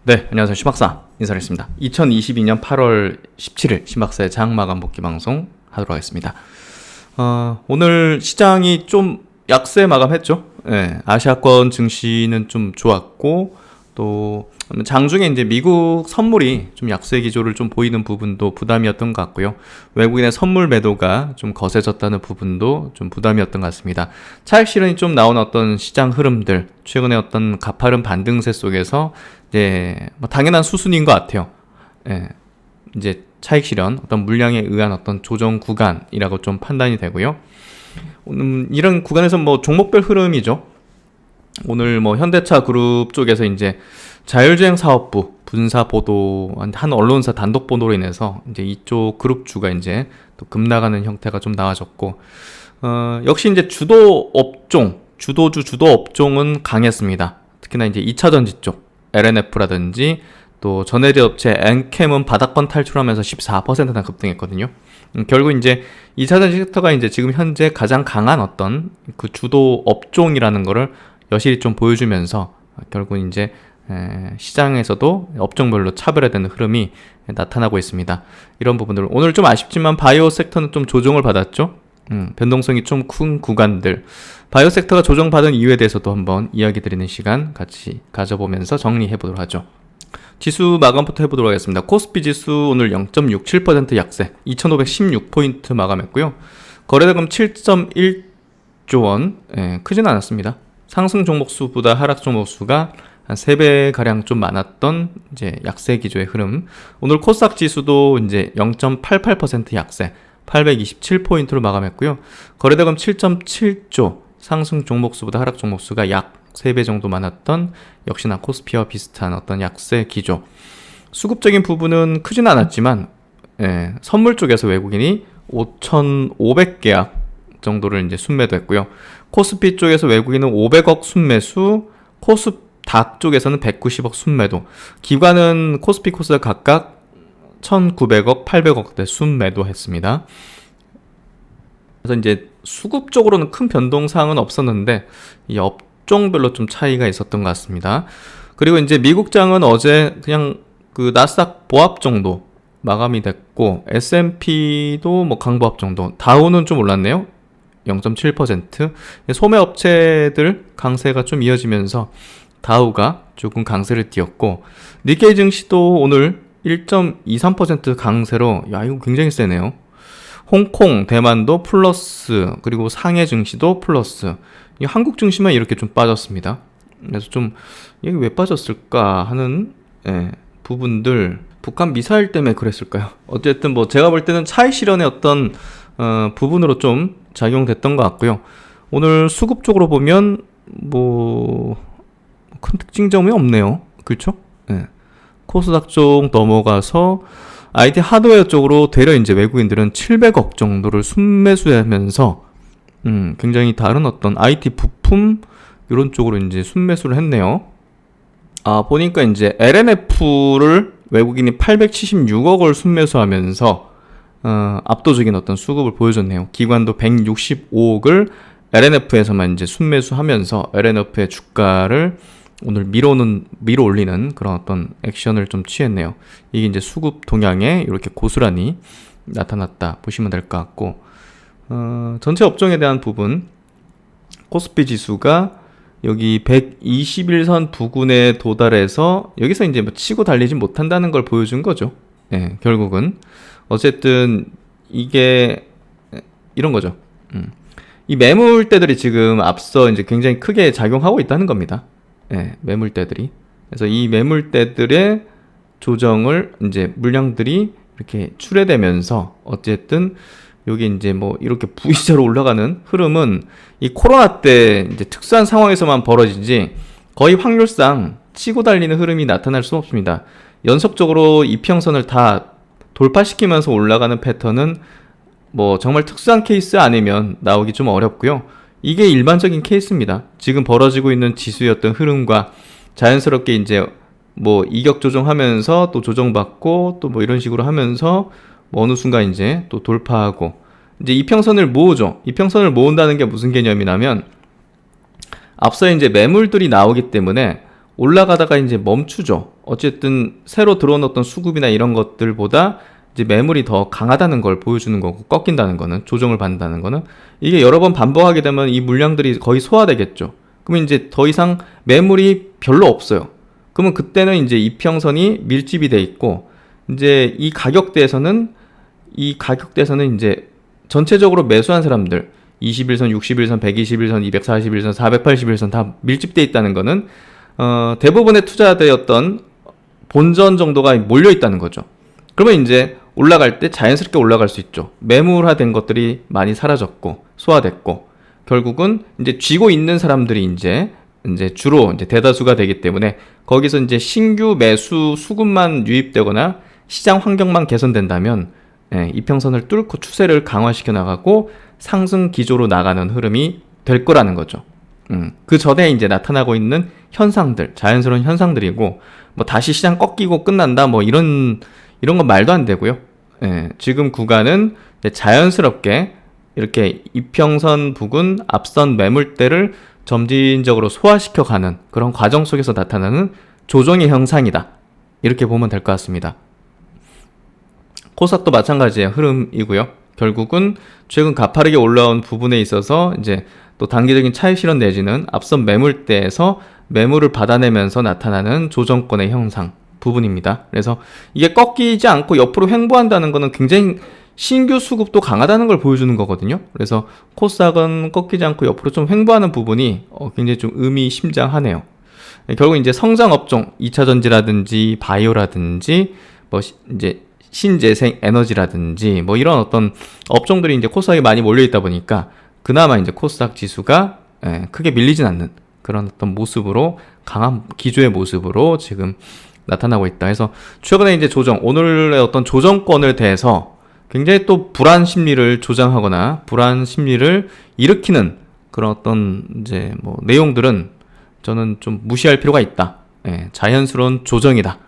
네, 안녕하세요. 신박사 인사드리겠습니다. 2022년 8월 17일 신박사의 장마감 복귀 방송 하도록 하겠습니다. 오늘 시장이 좀 약세 마감했죠. 네, 아시아권 증시는 좀 좋았고, 또 장중에 이제 미국 선물이 좀 약세 기조를 좀 보이는 부분도 부담이었던 것 같고요. 외국인의 선물 매도가 좀 거세졌다는 부분도 좀 부담이었던 것 같습니다. 차익 실현이 좀 나온 어떤 시장 흐름들, 최근에 어떤 가파른 반등세 속에서 이제 뭐 당연한 수순인 것 같아요. 예, 이제 차익 실현, 어떤 물량에 의한 어떤 조정 구간이라고 좀 판단이 되고요. 이런 구간에서 뭐 종목별 흐름이죠. 오늘 뭐 현대차 그룹 쪽에서 이제 자율주행 사업부 분사 보도, 한 언론사 단독 보도로 인해서 이제 이쪽 그룹주가 이제 또 급나가는 형태가 좀 나와졌고, 역시 이제 주도 업종은 강했습니다. 특히나 이제 2차 전지 쪽 LNF라든지 또 전해질 업체 엔캠은 바닥권 탈출하면서 14%나 급등했거든요. 결국 이제 2차 전지 섹터가 이제 지금 현재 가장 강한 어떤 그 주도 업종이라는 거를 여실히 좀 보여주면서 결국 이제 시장에서도 업종별로 차별화되는 흐름이 나타나고 있습니다. 이런 부분들 오늘 좀 아쉽지만 바이오 섹터는 좀 조정을 받았죠. 변동성이 좀 큰 구간들, 바이오 섹터가 조정받은 이유에 대해서도 한번 이야기 드리는 시간 같이 가져보면서 정리해 보도록 하죠. 지수 마감부터 해보도록 하겠습니다. 코스피 지수 오늘 0.67% 약세 2516포인트 마감했고요. 거래대금 7.1조 원, 크진 않았습니다. 상승 종목수보다 하락 종목수가 한 3배 가량 좀 많았던 이제 약세 기조의 흐름. 오늘 코스닥 지수도 이제 0.88% 약세 827포인트로 마감했고요. 거래대금 7.7조, 상승 종목수보다 하락 종목수가 약 3배 정도 많았던 역시나 코스피와 비슷한 어떤 약세 기조. 수급적인 부분은 크진 않았지만 선물 쪽에서 외국인이 5,500계약 정도를 이제 순매도했고요. 코스피 쪽에서 외국인은 500억 순매수, 코스닥 쪽에서는 190억 순매도. 기관은 코스피, 코스닥 각각 1,900억, 800억대 순매도했습니다. 그래서 이제 수급적으로는 큰 변동사항은 없었는데 이 업종별로 좀 차이가 있었던 것 같습니다. 그리고 이제 미국장은 어제 그냥 그 나스닥 보합 정도 마감이 됐고, S&P도 뭐 강보합 정도, 다우는 좀 올랐네요. 0.7%. 소매업체들 강세가 좀 이어지면서 다우가 조금 강세를 띄었고, 니케이 증시도 오늘 1.23% 강세로, 야 이거 굉장히 세네요. 홍콩, 대만도 플러스, 그리고 상해 증시도 플러스. 한국 증시만 이렇게 좀 빠졌습니다. 그래서 좀 이게 왜 빠졌을까 하는 부분들, 북한 미사일 때문에 그랬을까요? 어쨌든 뭐 제가 볼 때는 차익 실현의 어떤 부분으로 좀 작용됐던 것 같고요. 오늘 수급 쪽으로 보면 뭐 큰 특징점이 없네요. 그렇죠? 코스닥 쪽 넘어가서 IT 하드웨어 쪽으로 되려 이제 외국인들은 700억 정도를 순매수하면서 굉장히 다른 어떤 IT 부품 이런 쪽으로 이제 순매수를 했네요. 보니까 이제 LNF를 외국인이 876억을 순매수하면서 압도적인 어떤 수급을 보여줬네요. 기관도 165억을 LNF에서만 이제 순매수하면서 LNF의 주가를 오늘 밀어 올리는 그런 어떤 액션을 좀 취했네요. 이게 이제 수급 동향에 이렇게 고스란히 나타났다 보시면 될 것 같고, 전체 업종에 대한 부분, 코스피 지수가 여기 121선 부근에 도달해서 여기서 이제 뭐 치고 달리지 못한다는 걸 보여준 거죠. 결국은 어쨌든 이게 이런 거죠. 이 매물대들이 지금 앞서 이제 굉장히 크게 작용하고 있다는 겁니다. 매물대들이. 그래서 이 매물대들의 조정을 이제 물량들이 이렇게 출회되면서 어쨌든 여기 이제 뭐 이렇게 V자로 올라가는 흐름은 이 코로나 때 이제 특수한 상황에서만 벌어지지 거의 확률상 치고 달리는 흐름이 나타날 수 없습니다. 연속적으로 이평선을 다 돌파시키면서 올라가는 패턴은 뭐 정말 특수한 케이스 아니면 나오기 좀 어렵고요. 이게 일반적인 케이스입니다. 지금 벌어지고 있는 지수였던 흐름과 자연스럽게 이제 뭐 이격 조정하면서 또 조정받고 또 뭐 이런 식으로 하면서 뭐 어느 순간 이제 또 돌파하고 이제 이평선을 모으죠. 이평선을 모은다는 게 무슨 개념이냐면 앞서 이제 매물들이 나오기 때문에 올라가다가 이제 멈추죠. 어쨌든 새로 들어온 어떤 수급이나 이런 것들보다 이제 매물이 더 강하다는 걸 보여주는 거고, 꺾인다는 거는, 조정을 받는다는 거는, 이게 여러 번 반복하게 되면 이 물량들이 거의 소화되겠죠. 그러면 이제 더 이상 매물이 별로 없어요. 그러면 그때는 이제 이평선이 밀집이 돼 있고, 이제 이 가격대에서는 이제 전체적으로 매수한 사람들, 21선, 61선, 121선, 241선, 481선 다 밀집돼 있다는 거는 대부분의 투자되었던 본전 정도가 몰려 있다는 거죠. 그러면 이제 올라갈 때 자연스럽게 올라갈 수 있죠. 매물화된 것들이 많이 사라졌고 소화됐고, 결국은 이제 쥐고 있는 사람들이 이제 주로 이제 대다수가 되기 때문에, 거기서 이제 신규 매수 수급만 유입되거나 시장 환경만 개선된다면 이평선을 뚫고 추세를 강화시켜 나가고 상승 기조로 나가는 흐름이 될 거라는 거죠. 그 전에 이제 나타나고 있는 현상들, 자연스러운 현상들이고, 뭐 다시 시장 꺾이고 끝난다, 뭐 이런 건 말도 안 되고요. 지금 구간은 자연스럽게 이렇게 이평선 부근 앞선 매물대를 점진적으로 소화시켜가는 그런 과정 속에서 나타나는 조정의 형상이다, 이렇게 보면 될 것 같습니다. 코스닥도 마찬가지의 흐름이고요. 결국은 최근 가파르게 올라온 부분에 있어서 이제 또 단기적인 차익 실현 내지는 앞선 매물대에서 매물을 받아내면서 나타나는 조정권의 형상 부분입니다. 그래서 이게 꺾이지 않고 옆으로 횡보한다는 것은 굉장히 신규 수급도 강하다는 걸 보여주는 거거든요. 그래서 코스닥은 꺾이지 않고 옆으로 좀 횡보하는 부분이 굉장히 좀 의미심장하네요. 결국 이제 성장 업종, 2차전지라든지 바이오라든지 뭐 이제 신재생 에너지라든지 뭐 이런 어떤 업종들이 이제 코스닥에 많이 몰려 있다 보니까 그나마 이제 코스닥 지수가 크게 밀리진 않는 그런 어떤 모습으로, 강한 기조의 모습으로 지금 나타나고 있다. 그래서 최근에 이제 오늘의 어떤 조정권을 대해서 굉장히 또 불안 심리를 조장하거나 불안 심리를 일으키는 그런 어떤 이제 뭐 내용들은 저는 좀 무시할 필요가 있다. 자연스러운 조정이다,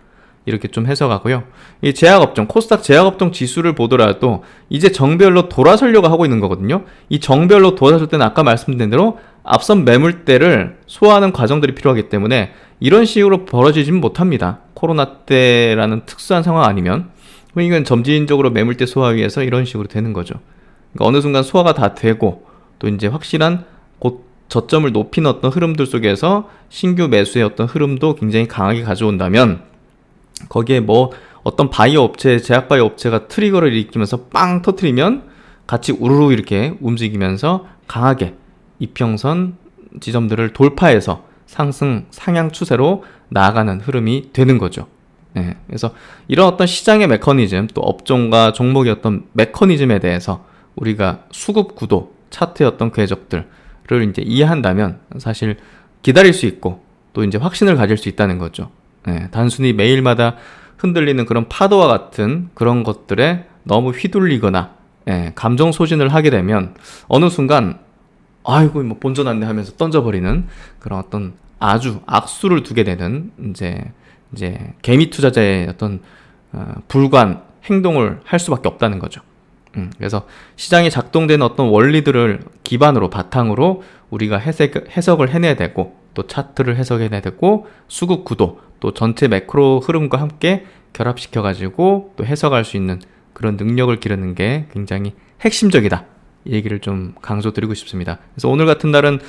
이렇게 좀 해석하고요. 이 제약업종, 코스닥 제약업종 지수를 보더라도 이제 정별로 돌아서려고 하고 있는 거거든요. 이 정별로 돌아설 때는 아까 말씀드린 대로 앞선 매물대를 소화하는 과정들이 필요하기 때문에 이런 식으로 벌어지지는 못합니다. 코로나 때라는 특수한 상황 아니면. 이건 점진적으로 매물대 소화 위해서 이런 식으로 되는 거죠. 그러니까 어느 순간 소화가 다 되고 또 이제 확실한 곧 저점을 높이는 어떤 흐름들 속에서 신규 매수의 어떤 흐름도 굉장히 강하게 가져온다면, 거기에 뭐 어떤 바이오 업체, 제약 바이오 업체가 트리거를 일으키면서 빵 터트리면 같이 우르르 이렇게 움직이면서 강하게 이평선 지점들을 돌파해서 상향 추세로 나아가는 흐름이 되는 거죠. 그래서 이런 어떤 시장의 메커니즘, 또 업종과 종목의 어떤 메커니즘에 대해서 우리가 수급 구도, 차트의 어떤 궤적들을 이제 이해한다면 사실 기다릴 수 있고 또 이제 확신을 가질 수 있다는 거죠. 단순히 매일마다 흔들리는 그런 파도와 같은 그런 것들에 너무 휘둘리거나 감정 소진을 하게 되면 어느 순간 아이고 뭐 본전 안내 하면서 던져버리는 그런 어떤 아주 악수를 두게 되는 이제 개미 투자자의 어떤 불관 행동을 할 수밖에 없다는 거죠. 그래서 시장이 작동되는 어떤 원리들을 기반으로, 바탕으로 우리가 해석을 해내야 되고, 또 차트를 해석해내야 되고, 수급 구도, 또 전체 매크로 흐름과 함께 결합시켜가지고 또 해석할 수 있는 그런 능력을 기르는 게 굉장히 핵심적이다, 이 얘기를 좀 강조드리고 싶습니다. 그래서 오늘 같은 날은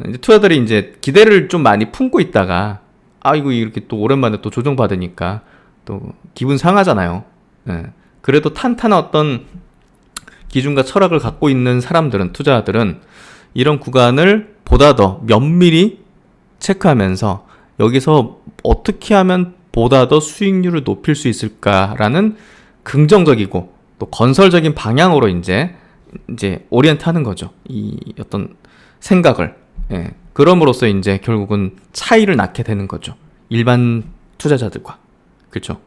이제 투자들이 이제 기대를 좀 많이 품고 있다가 아이고 이렇게 또 오랜만에 또 조정받으니까 또 기분 상하잖아요. 그래도 탄탄한 어떤 기준과 철학을 갖고 있는 사람들은, 투자들은 이런 구간을 보다 더 면밀히 체크하면서 여기서 어떻게 하면 보다 더 수익률을 높일 수 있을까라는 긍정적이고 또 건설적인 방향으로 이제 오리엔트 하는 거죠. 이 어떤 생각을. 그럼으로써 이제 결국은 차이를 낳게 되는 거죠. 일반 투자자들과. 그렇죠.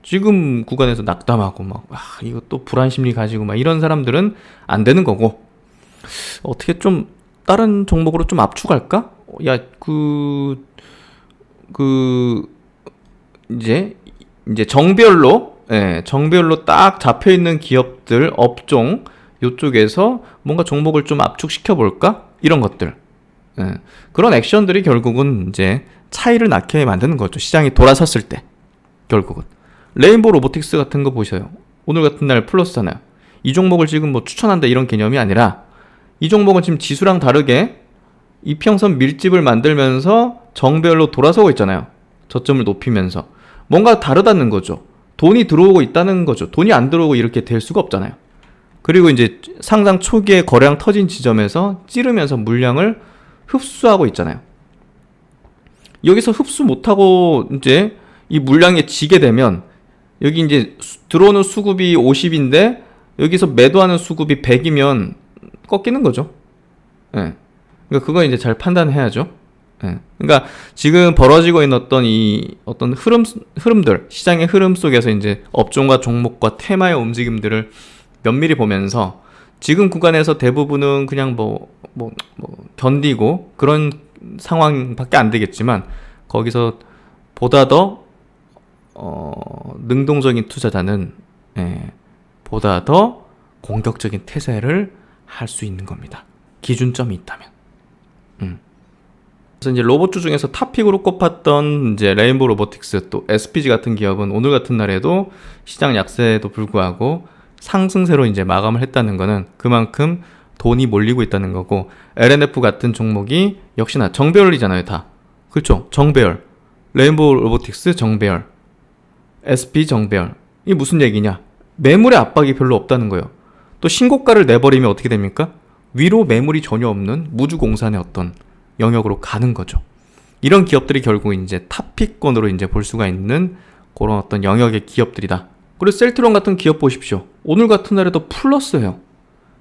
지금 구간에서 낙담하고 막 이거 또 불안 심리 가지고 막 이런 사람들은 안 되는 거고, 어떻게 좀 다른 종목으로 좀 압축할까? 야, 이제 정별로 딱 잡혀 있는 기업들, 업종 요쪽에서 뭔가 종목을 좀 압축시켜 볼까? 이런 것들. 예. 그런 액션들이 결국은 이제 차이를 나게 만드는 거죠. 시장이 돌아섰을 때. 결국은. 레인보우 로보틱스 같은 거 보셔요. 오늘 같은 날 플러스잖아요. 이 종목을 지금 뭐 추천한다 이런 개념이 아니라 이 종목은 지금 지수랑 다르게 이평선 밀집을 만들면서 정배열로 돌아서고 있잖아요. 저점을 높이면서. 뭔가 다르다는 거죠. 돈이 들어오고 있다는 거죠. 돈이 안 들어오고 이렇게 될 수가 없잖아요. 그리고 이제 상장 초기에 거래량 터진 지점에서 찌르면서 물량을 흡수하고 있잖아요. 여기서 흡수 못하고 이제 이 물량에 지게 되면 여기 이제 들어오는 수급이 50인데 여기서 매도하는 수급이 100이면 꺾이는 거죠. 예. 그러니까 그거 이제 잘 판단해야죠. 예. 그러니까 지금 벌어지고 있는 어떤 흐름들, 시장의 흐름 속에서 이제 업종과 종목과 테마의 움직임들을 면밀히 보면서 지금 구간에서 대부분은 그냥 견디고 그런 상황밖에 안 되겠지만 거기서 보다 더 능동적인 투자자는 보다 더 공격적인 태세를 할 수 있는 겁니다. 기준점이 있다면. 그래서 이제 로봇주 중에서 탑픽으로 꼽았던 이제 레인보우 로보틱스 또 SPG 같은 기업은 오늘 같은 날에도 시장 약세에도 불구하고 상승세로 이제 마감을 했다는 거는 그만큼 돈이 몰리고 있다는 거고, LNF 같은 종목이 역시나 정배열이잖아요, 다. 그렇죠? 정배열. 레인보우 로보틱스 정배열. SP 정배열. 이게 무슨 얘기냐? 매물의 압박이 별로 없다는 거예요. 또 신고가를 내버리면 어떻게 됩니까? 위로 매물이 전혀 없는 무주공산의 어떤 영역으로 가는 거죠. 이런 기업들이 결국 이제 탑픽권으로 이제 볼 수가 있는 그런 어떤 영역의 기업들이다. 그리고 셀트론 같은 기업 보십시오. 오늘 같은 날에도 플러스예요.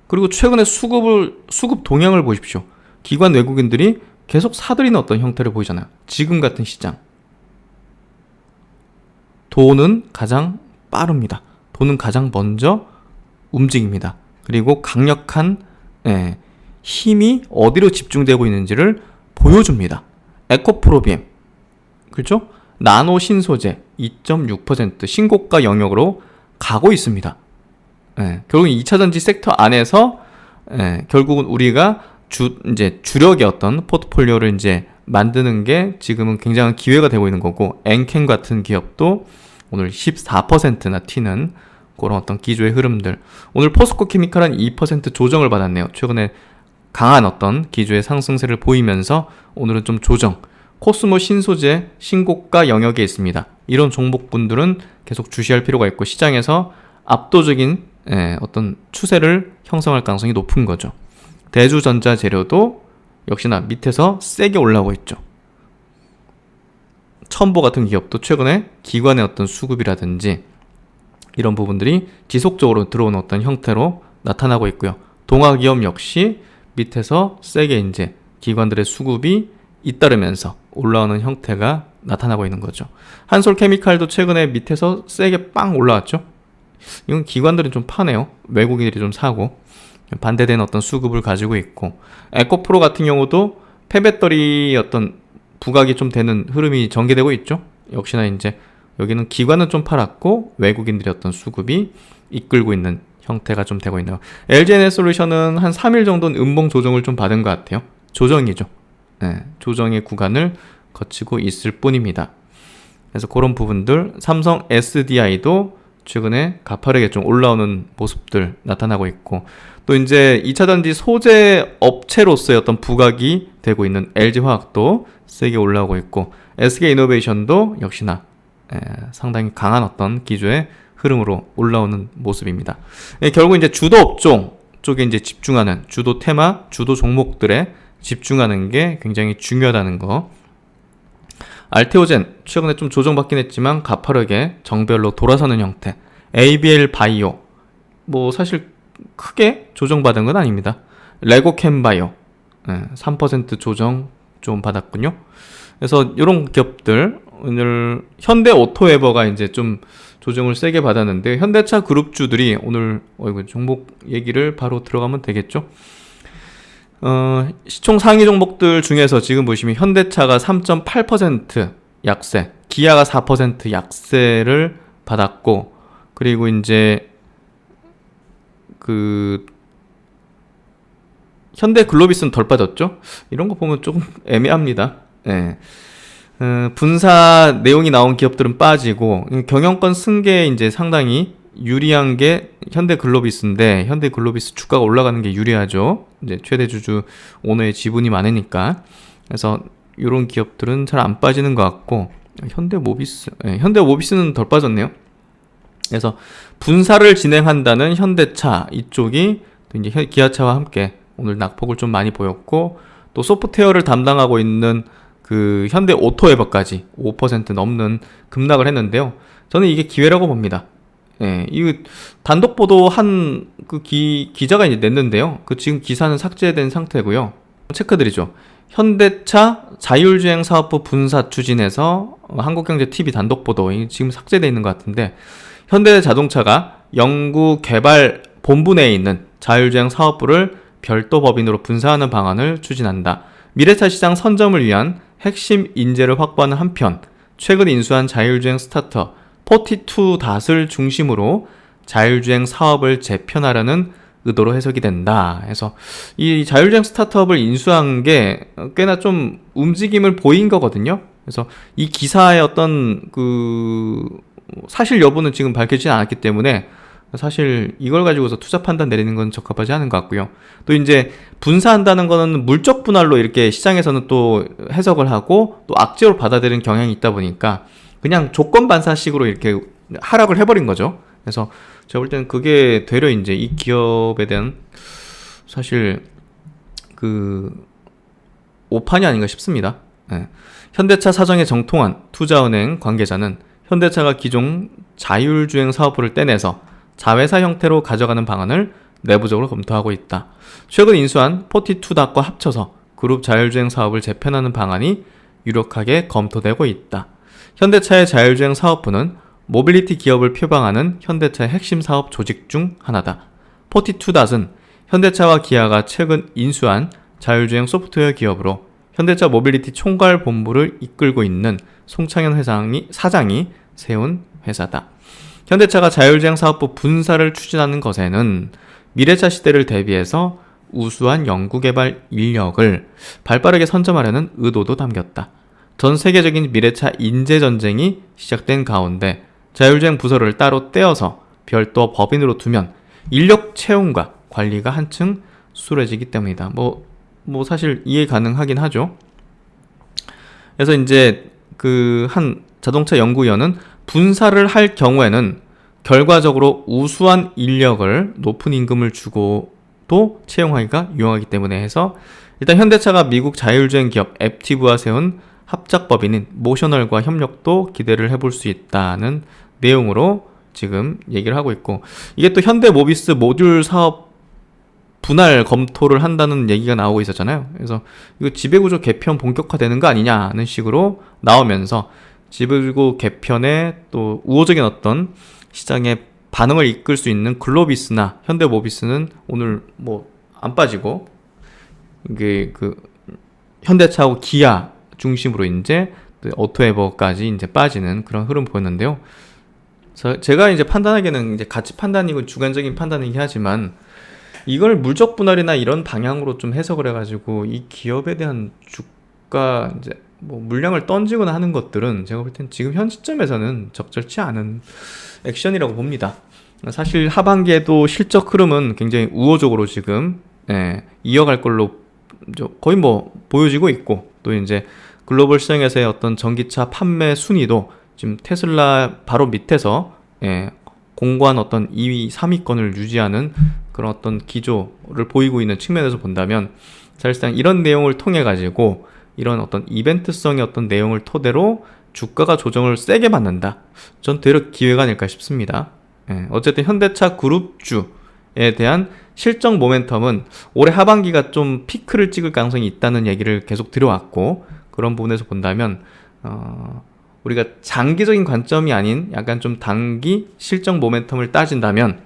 그리고 최근에 수급 동향을 보십시오. 기관 외국인들이 계속 사들이는 어떤 형태를 보이잖아요. 지금 같은 시장. 돈은 가장 빠릅니다. 돈은 가장 먼저 움직입니다. 그리고 강력한 힘이 어디로 집중되고 있는지를 보여줍니다. 에코프로비엠, 그렇죠? 나노 신소재 2.6% 신고가 영역으로 가고 있습니다. 결국 2차전지 섹터 안에서 결국은 우리가 이제 주력의 어떤 포트폴리오를 이제 만드는 게 지금은 굉장한 기회가 되고 있는 거고, 엔캠 같은 기업도 오늘 14%나 튀는 그런 어떤 기조의 흐름들. 오늘 포스코 케미칼은 2% 조정을 받았네요. 최근에 강한 어떤 기조의 상승세를 보이면서 오늘은 좀 조정. 코스모 신소재 신고가 영역에 있습니다. 이런 종목분들은 계속 주시할 필요가 있고 시장에서 압도적인 어떤 추세를 형성할 가능성이 높은 거죠. 대주전자 재료도 역시나 밑에서 세게 올라오고 있죠. 첨보 같은 기업도 최근에 기관의 어떤 수급이라든지 이런 부분들이 지속적으로 들어오는 어떤 형태로 나타나고 있고요. 동아기업 역시 밑에서 세게 이제 기관들의 수급이 잇따르면서 올라오는 형태가 나타나고 있는 거죠. 한솔케미칼도 최근에 밑에서 세게 빵 올라왔죠. 이건 기관들이 좀 파네요. 외국인들이 좀 사고 반대되는 어떤 수급을 가지고 있고, 에코프로 같은 경우도 폐배터리 어떤 부각이 좀 되는 흐름이 전개되고 있죠. 역시나 이제 여기는 기관은 좀 팔았고 외국인들의 어떤 수급이 이끌고 있는 형태가 좀 되고 있네요. LG에너지솔루션은 한 3일 정도는 음봉 조정을 좀 받은 것 같아요. 조정이죠. 조정의 구간을 거치고 있을 뿐입니다. 그래서 그런 부분들, 삼성 SDI도 최근에 가파르게 좀 올라오는 모습들 나타나고 있고, 또 이제 2차전지 소재 업체로서의 어떤 부각이 되고 있는 LG화학도 세게 올라오고 있고, SK이노베이션도 역시나 상당히 강한 어떤 기조의 흐름으로 올라오는 모습입니다. 결국 이제 주도 업종 쪽에 이제 집중하는 주도 테마, 주도 종목들에 집중하는 게 굉장히 중요하다는 거. 알테오젠 최근에 좀 조정받긴 했지만 가파르게 정별로 돌아서는 형태. ABL 바이오 뭐 사실 크게 조정받은 건 아닙니다. 레고캠 바이오 3% 조정 좀 받았군요. 그래서 이런 기업들, 오늘 현대 오토웨버가 이제 좀 조정을 세게 받았는데, 현대차 그룹주들이 오늘 종목 얘기를 바로 들어가면 되겠죠. 시총 상위 종목들 중에서 지금 보시면 현대차가 3.8% 약세, 기아가 4% 약세를 받았고, 그리고 이제 현대글로비스는 덜 빠졌죠. 이런 거 보면 조금 애매합니다. 예. 분사 내용이 나온 기업들은 빠지고 경영권 승계에 이제 상당히 유리한 게 현대글로비스인데, 현대글로비스 주가가 올라가는 게 유리하죠. 이제 최대 주주 오너의 지분이 많으니까. 그래서 이런 기업들은 잘 안 빠지는 것 같고, 현대모비스는 덜 빠졌네요. 그래서 분사를 진행한다는 현대차 이쪽이 이제 기아차와 함께 오늘 낙폭을 좀 많이 보였고, 또 소프트웨어를 담당하고 있는 그 현대오토웨버까지 5% 넘는 급락을 했는데요. 저는 이게 기회라고 봅니다. 예, 이거 단독 보도 한 그 기자가 이제 냈는데요. 그 지금 기사는 삭제된 상태고요. 체크드리죠. 현대차 자율주행 사업부 분사 추진해서 한국경제TV 단독 보도, 지금 삭제되어 있는 것 같은데, 현대자동차가 연구개발본부 내에 있는 자율주행 사업부를 별도 법인으로 분사하는 방안을 추진한다. 미래차 시장 선점을 위한 핵심 인재를 확보하는 한편, 최근 인수한 자율주행 스타트업 42닷을 중심으로 자율주행 사업을 재편하려는 의도로 해석이 된다. 그래서 이 자율주행 스타트업을 인수한 게 꽤나 좀 움직임을 보인 거거든요. 그래서 이 기사의 어떤 그 사실 여부는 지금 밝혀지지 않았기 때문에 사실 이걸 가지고서 투자 판단 내리는 건 적합하지 않은 것 같고요. 또 이제 분사한다는 거는 물적 분할로 이렇게 시장에서는 또 해석을 하고 또 악재로 받아들이는 경향이 있다 보니까 그냥 조건 반사식으로 이렇게 하락을 해버린 거죠. 그래서 제가 볼 때는 그게 되려 이제 이 기업에 대한 사실 그 오판이 아닌가 싶습니다. 네. 현대차 사정에 정통한 투자은행 관계자는 현대차가 기존 자율주행 사업부를 떼내서 자회사 형태로 가져가는 방안을 내부적으로 검토하고 있다. 최근 인수한 42닷과 합쳐서 그룹 자율주행 사업을 재편하는 방안이 유력하게 검토되고 있다. 현대차의 자율주행 사업부는 모빌리티 기업을 표방하는 현대차의 핵심 사업 조직 중 하나다. 42닷은 현대차와 기아가 최근 인수한 자율주행 소프트웨어 기업으로 현대차 모빌리티 총괄 본부를 이끌고 있는 송창현 사장이 세운 회사다. 현대차가 자율주행 사업부 분사를 추진하는 것에는 미래차 시대를 대비해서 우수한 연구개발 인력을 발빠르게 선점하려는 의도도 담겼다. 전 세계적인 미래차 인재 전쟁이 시작된 가운데 자율주행 부서를 따로 떼어서 별도 법인으로 두면 인력 채용과 관리가 한층 수월해지기 때문이다. 뭐 사실 이해 가능하긴 하죠. 그래서 이제 그 한 자동차 연구위원은 분사를 할 경우에는 결과적으로 우수한 인력을 높은 임금을 주고도 채용하기가 유용하기 때문에 해서 일단 현대차가 미국 자율주행 기업 앱티브와 세운 합작법인인 모셔널과 협력도 기대를 해볼 수 있다는 내용으로 지금 얘기를 하고 있고, 이게 또 현대모비스 모듈 사업 분할 검토를 한다는 얘기가 나오고 있었잖아요. 그래서 이거 지배구조 개편 본격화되는 거 아니냐는 식으로 나오면서 지배구조 개편에 또 우호적인 어떤 시장의 반응을 이끌 수 있는 글로비스나 현대모비스는 오늘 뭐 안 빠지고, 이게 그 현대차하고 기아 중심으로 이제 오토에버까지 이제 빠지는 그런 흐름 보였는데요. 제가 이제 판단하기에는 이제 가치 판단이고 주관적인 판단이긴 하지만 이걸 물적 분할이나 이런 방향으로 좀 해석을 해가지고 이 기업에 대한 주가 이제 뭐 물량을 던지거나 하는 것들은 제가 볼 땐 지금 현 시점에서는 적절치 않은 액션이라고 봅니다. 사실 하반기에도 실적 흐름은 굉장히 우호적으로 지금 이어갈 걸로 거의 뭐 보여지고 있고, 또 이제 글로벌 시장에서의 어떤 전기차 판매 순위도 지금 테슬라 바로 밑에서 공고한 어떤 2위, 3위권을 유지하는 그런 어떤 기조를 보이고 있는 측면에서 본다면 사실상 이런 내용을 통해 가지고 이런 어떤 이벤트성의 어떤 내용을 토대로 주가가 조정을 세게 받는다. 전 되려 기회가 아닐까 싶습니다. 어쨌든 현대차 그룹주에 대한 실적 모멘텀은 올해 하반기가 좀 피크를 찍을 가능성이 있다는 얘기를 계속 드려왔고, 그런 부분에서 본다면 우리가 장기적인 관점이 아닌 약간 좀 단기 실적 모멘텀을 따진다면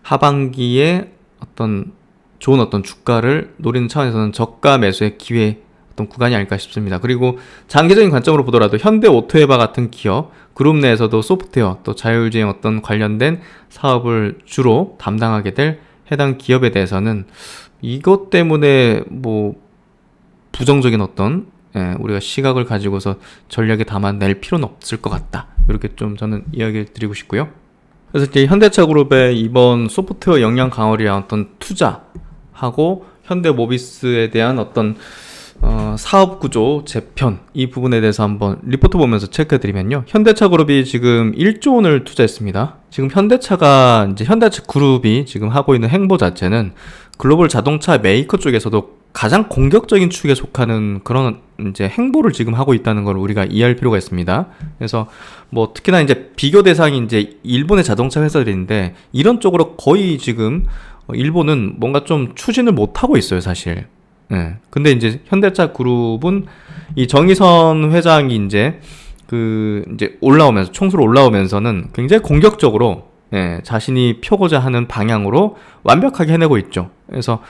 하반기에 어떤 좋은 어떤 주가를 노리는 차원에서는 저가 매수의 기회 어떤 구간이 아닐까 싶습니다. 그리고 장기적인 관점으로 보더라도 현대오토에버 같은 기업 그룹 내에서도 소프트웨어 또 자율주행 어떤 관련된 사업을 주로 담당하게 될 해당 기업에 대해서는 이것 때문에 뭐 부정적인 어떤 우리가 시각을 가지고서 전략에 담아낼 필요는 없을 것 같다. 이렇게 좀 저는 이야기를 드리고 싶고요. 그래서 이제 현대차 그룹의 이번 소프트웨어 역량 강화를 위한 어떤 투자하고 현대모비스에 대한 어떤 사업 구조 재편 이 부분에 대해서 한번 리포트 보면서 체크해드리면요. 현대차 그룹이 지금 1조 원을 투자했습니다. 지금 현대차 그룹이 지금 하고 있는 행보 자체는 글로벌 자동차 메이커 쪽에서도 가장 공격적인 축에 속하는 그런 이제 행보를 지금 하고 있다는 걸 우리가 이해할 필요가 있습니다. 그래서 뭐 특히나 이제 비교 대상이 이제 일본의 자동차 회사들인데 이런 쪽으로 거의 지금 일본은 뭔가 좀 추진을 못 하고 있어요, 사실. 근데 이제 현대차 그룹은 이 정의선 회장이 이제 이제 총수로 올라오면서는 굉장히 공격적으로 자신이 펴고자 하는 방향으로 완벽하게 해내고 있죠. 그래서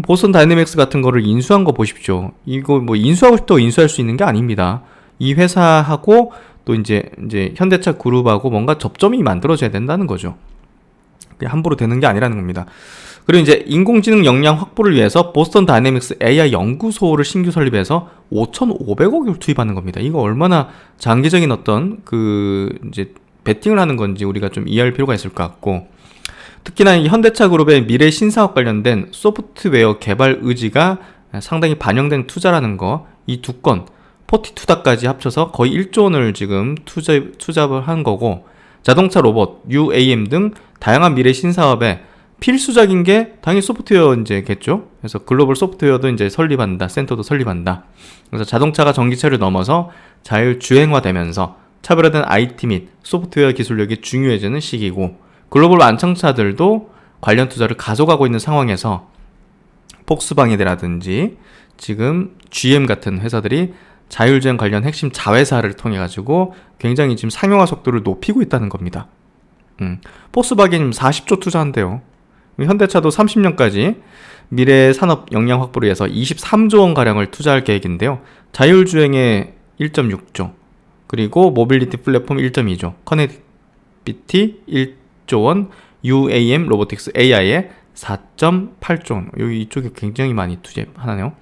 보스턴 다이내믹스 같은 거를 인수한 거 보십시오. 이거 뭐 인수하고 싶다고 인수할 수 있는 게 아닙니다. 이 회사하고 또 이제 현대차 그룹하고 뭔가 접점이 만들어져야 된다는 거죠. 그게 함부로 되는 게 아니라는 겁니다. 그리고 이제 인공지능 역량 확보를 위해서 보스턴 다이내믹스 AI 연구소를 신규 설립해서 5,500억을 투입하는 겁니다. 이거 얼마나 장기적인 어떤 이제 베팅을 하는 건지 우리가 좀 이해할 필요가 있을 것 같고, 특히나 이 현대차 그룹의 미래 신사업 관련된 소프트웨어 개발 의지가 상당히 반영된 투자라는 거, 이 두 건, 포티투다까지 합쳐서 거의 1조 원을 지금 투자를 한 거고, 자동차 로봇, UAM 등 다양한 미래 신사업에 필수적인 게 당연히 소프트웨어 이제겠죠. 그래서 글로벌 소프트웨어도 이제 설립한다, 센터도 설립한다. 그래서 자동차가 전기차를 넘어서 자율주행화되면서 차별화된 IT 및 소프트웨어 기술력이 중요해지는 시기고, 글로벌 완성차들도 관련 투자를 가져가고 있는 상황에서 폭스바겐이라든지 지금 GM 같은 회사들이 자율주행 관련 핵심 자회사를 통해 가지고 굉장히 지금 상용화 속도를 높이고 있다는 겁니다. 폭스바겐이 40조 투자한대요. 현대차도 30년까지 미래 산업 역량 확보를 위해서 23조 원 가량을 투자할 계획인데요. 자율주행에 1.6조, 그리고 모빌리티 플랫폼 1.2조, 커넥티비티 1조 원, UAM 로보틱스 AI에 4.8조 원. 여기 이쪽에 굉장히 많이 투자하네요.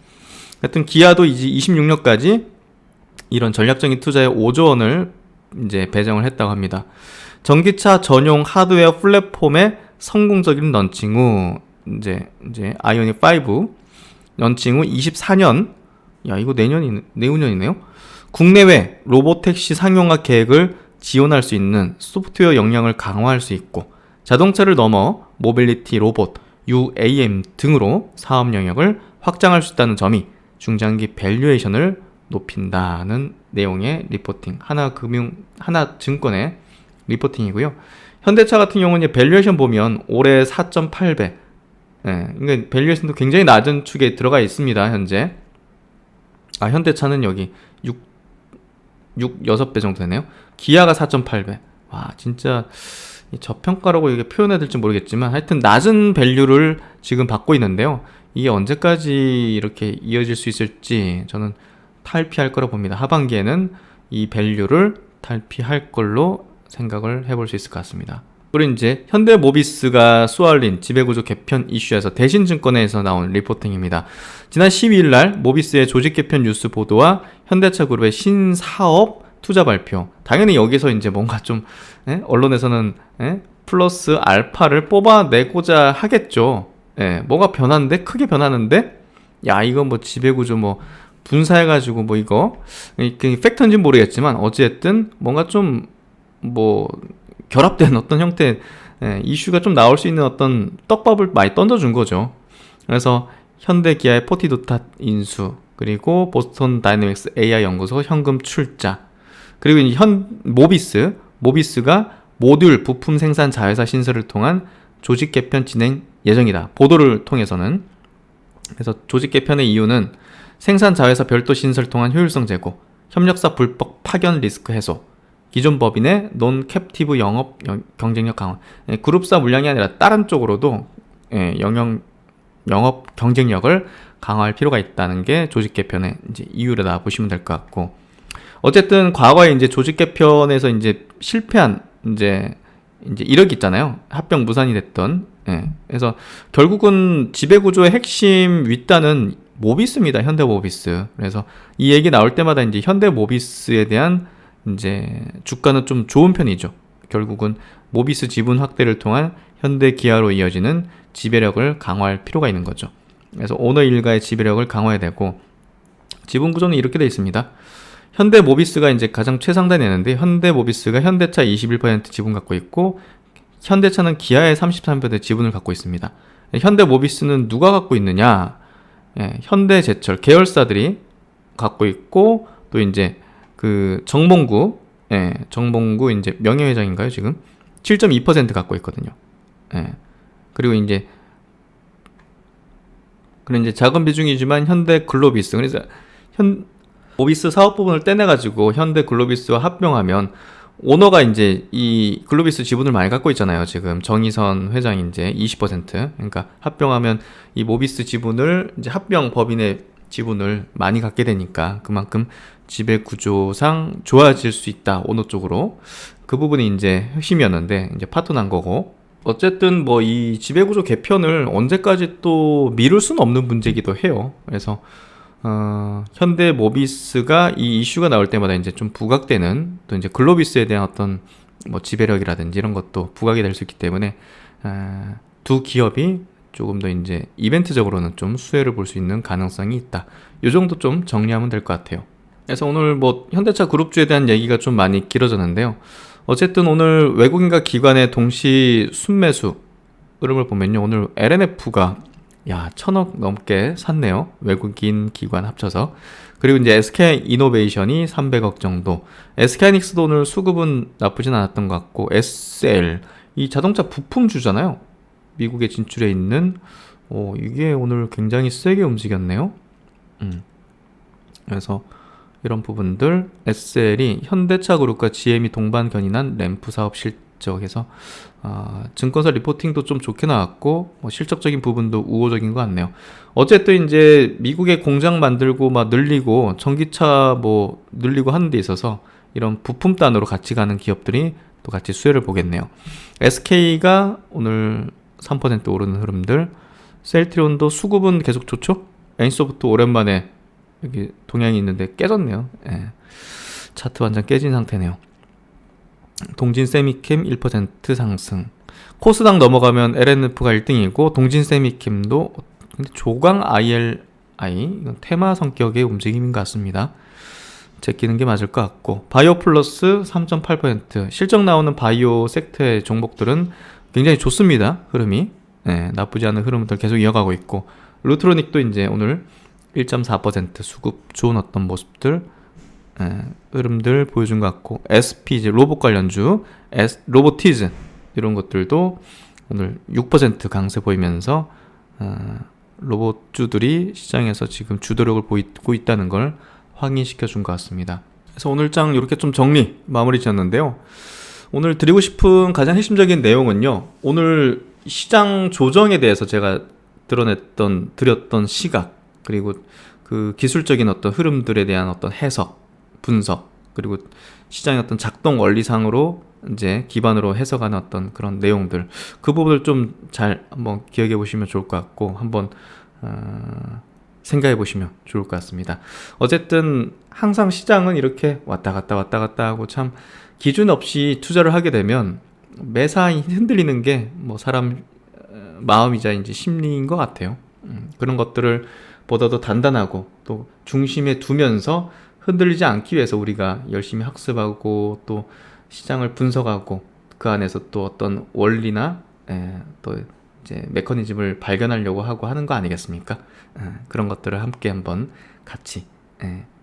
하여튼 기아도 이제 26년까지 이런 전략적인 투자에 5조 원을 이제 배정을 했다고 합니다. 전기차 전용 하드웨어 플랫폼의 성공적인 런칭 후 이제 아이오닉 5 런칭 후 24년, 야 이거 내후년이네요. 국내외 로보택시 상용화 계획을 지원할 수 있는 소프트웨어 역량을 강화할 수 있고, 자동차를 넘어 모빌리티 로봇, UAM 등으로 사업 영역을 확장할 수 있다는 점이 중장기 밸류에이션을 높인다는 내용의 리포팅, 하나증권의 리포팅이고요. 현대차 같은 경우는 밸류에이션 보면 올해 4.8배, 그러니까 밸류에이션도 굉장히 낮은 축에 들어가 있습니다. 현재 현대차는 여기 6배 정도 되네요. 기아가 4.8배. 와, 진짜 저평가라고 이게 표현해야 될지 모르겠지만 하여튼 낮은 밸류를 지금 받고 있는데요. 이게 언제까지 이렇게 이어질 수 있을지 저는 탈피할 거라 봅니다. 하반기에는 이 밸류를 탈피할 걸로 생각을 해볼 수 있을 것 같습니다. 그리고 이제 현대모비스가 쏘알린 지배구조 개편 이슈에서 대신증권에서 나온 리포팅입니다. 지난 12일 날 모비스의 조직 개편 뉴스 보도와 현대차 그룹의 신사업 투자 발표. 당연히 여기서 이제 뭔가 좀 언론에서는 플러스 알파를 뽑아내고자 하겠죠. 뭐가 변하는데, 크게 변하는데, 야 이거 뭐 지배구조 뭐 분사해가지고 뭐 이거 팩트인지는 모르겠지만 어찌됐든 뭔가 좀 뭐 결합된 어떤 형태의 이슈가 좀 나올 수 있는 어떤 떡밥을 많이 던져준 거죠. 그래서 현대 기아의 포티두타 인수, 그리고 보스턴 다이내믹스 AI 연구소 현금 출자, 그리고 모비스가 모듈 부품 생산 자회사 신설을 통한 조직 개편 진행 예정이다. 보도를 통해서는. 그래서 조직 개편의 이유는 생산 자회사 별도 신설 통한 효율성 제고, 협력사 불법 파견 리스크 해소, 기존 법인의 논 캡티브 영업 경쟁력 강화. 그룹사 물량이 아니라 다른 쪽으로도 영업 경쟁력을 강화할 필요가 있다는 게 조직 개편의 이제 이유라다 보시면 될 것 같고, 어쨌든 과거에 이제 조직 개편에서 이제 실패한 이제 이제 이력이 있잖아요. 합병 무산이 됐던. 예. 그래서 결국은 지배구조의 핵심 윗단은 모비스입니다. 현대모비스. 그래서 이 얘기 나올 때마다 이제 현대모비스에 대한 이제 주가는 좀 좋은 편이죠. 결국은 모비스 지분 확대를 통한 현대기아로 이어지는 지배력을 강화할 필요가 있는 거죠. 그래서 오너 일가의 지배력을 강화해야 되고, 지분 구조는 이렇게 되어 있습니다. 현대모비스가 이제 가장 최상단에 있는데, 현대모비스가 현대차 21% 지분 갖고 있고, 현대차는 기아의 33% 지분을 갖고 있습니다. 현대모비스는 누가 갖고 있느냐? 예, 현대제철 계열사들이 갖고 있고, 또 이제 그 정봉구, 예, 정봉구 이제 명예회장인가요 지금? 7.2% 갖고 있거든요. 예. 그리고 이제 작은 비중이지만 현대글로비스, 그래서 모비스 사업 부분을 떼내가지고 현대글로비스와 합병하면 오너가 이제 이 글로비스 지분을 많이 갖고 있잖아요. 지금 정의선 회장이 이제 20%. 그러니까 합병하면 이 모비스 지분을 이제 합병 법인의 지분을 많이 갖게 되니까 그만큼 지배 구조상 좋아질 수 있다. 오너 쪽으로. 그 부분이 이제 핵심이었는데 이제 파토 난 거고. 어쨌든 뭐 이 지배 구조 개편을 언제까지 또 미룰 수는 없는 문제이기도 해요. 그래서 현대모비스가 이 이슈가 나올 때마다 이제 좀 부각되는, 또 이제 글로비스에 대한 어떤 뭐 지배력이라든지 이런 것도 부각이 될 수 있기 때문에 두 기업이 조금 더 이제 이벤트적으로는 좀 수혜를 볼 수 있는 가능성이 있다. 이 정도 좀 정리하면 될 것 같아요. 그래서 오늘 뭐 현대차 그룹주에 대한 얘기가 좀 많이 길어졌는데요. 어쨌든 오늘 외국인과 기관의 동시 순매수 흐름을 보면요, 오늘 LNF가 1,000억 넘게 샀네요. 외국인 기관 합쳐서. 그리고 이제 SK이노베이션이 300억 정도. SK하이닉스도 오늘 수급은 나쁘진 않았던 것 같고, SL, 이 자동차 부품주잖아요. 미국에 진출해 있는, 이게 오늘 굉장히 세게 움직였네요. 그래서 이런 부분들, SL이 현대차 그룹과 GM이 동반 견인한 램프 사업 실적에서 증권사 리포팅도 좀 좋게 나왔고, 실적적인 부분도 우호적인 것 같네요. 어쨌든 이제 미국에 공장 만들고 막 늘리고 전기차 뭐 늘리고 하는 데 있어서 이런 부품단으로 같이 가는 기업들이 또 같이 수혜를 보겠네요. SK가 오늘 3% 오르는 흐름들, 셀트리온도 수급은 계속 좋죠. 애니소프트 오랜만에 여기 동향이 있는데 깨졌네요. 예. 차트 완전 깨진 상태네요. 동진 세미캠 1% 상승. 코스닥 넘어가면 LNF가 1등이고 동진 세미캠도, 근데 조강 ILI 이건 테마 성격의 움직임인 것 같습니다. 제끼는 게 맞을 것 같고, 바이오 플러스 3.8%. 실적 나오는 바이오 섹터의 종목들은 굉장히 좋습니다. 흐름이. 네, 나쁘지 않은 흐름들 계속 이어가고 있고, 루트로닉도 이제 오늘 1.4% 수급 좋은 어떤 모습들, 흐름들 보여준 것 같고, SP 이제 로봇 관련주, 로보티즈 이런 것들도 오늘 6% 강세 보이면서 로봇주들이 시장에서 지금 주도력을 보이고 있다는 걸 확인시켜 준 것 같습니다. 그래서 오늘 장 이렇게 좀 마무리 지었는데요. 오늘 드리고 싶은 가장 핵심적인 내용은요, 오늘 시장 조정에 대해서 제가 드렸던 시각, 그리고 그 기술적인 어떤 흐름들에 대한 어떤 해석, 분석, 그리고 시장의 어떤 작동 원리상으로 이제 기반으로 해석하는 어떤 그런 내용들, 그 부분을 좀 잘 한번 기억해 보시면 좋을 것 같고, 한번 생각해 보시면 좋을 것 같습니다. 어쨌든 항상 시장은 이렇게 왔다 갔다 하고, 참 기준 없이 투자를 하게 되면 매사 흔들리는 게 뭐 사람 마음이자 이제 심리인 것 같아요. 그런 것들을 보다도 단단하고 또 중심에 두면서 흔들리지 않기 위해서 우리가 열심히 학습하고 또 시장을 분석하고 그 안에서 또 어떤 원리나 또 이제 메커니즘을 발견하려고 하고 하는 거 아니겠습니까? 그런 것들을 함께 한번 같이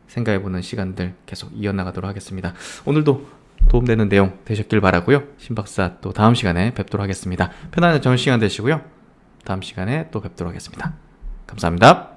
생각해보는 시간들 계속 이어나가도록 하겠습니다. 오늘도 도움되는 내용 되셨길 바라고요. 신박사 또 다음 시간에 뵙도록 하겠습니다. 편안한 저녁 시간 되시고요. 다음 시간에 또 뵙도록 하겠습니다. 감사합니다.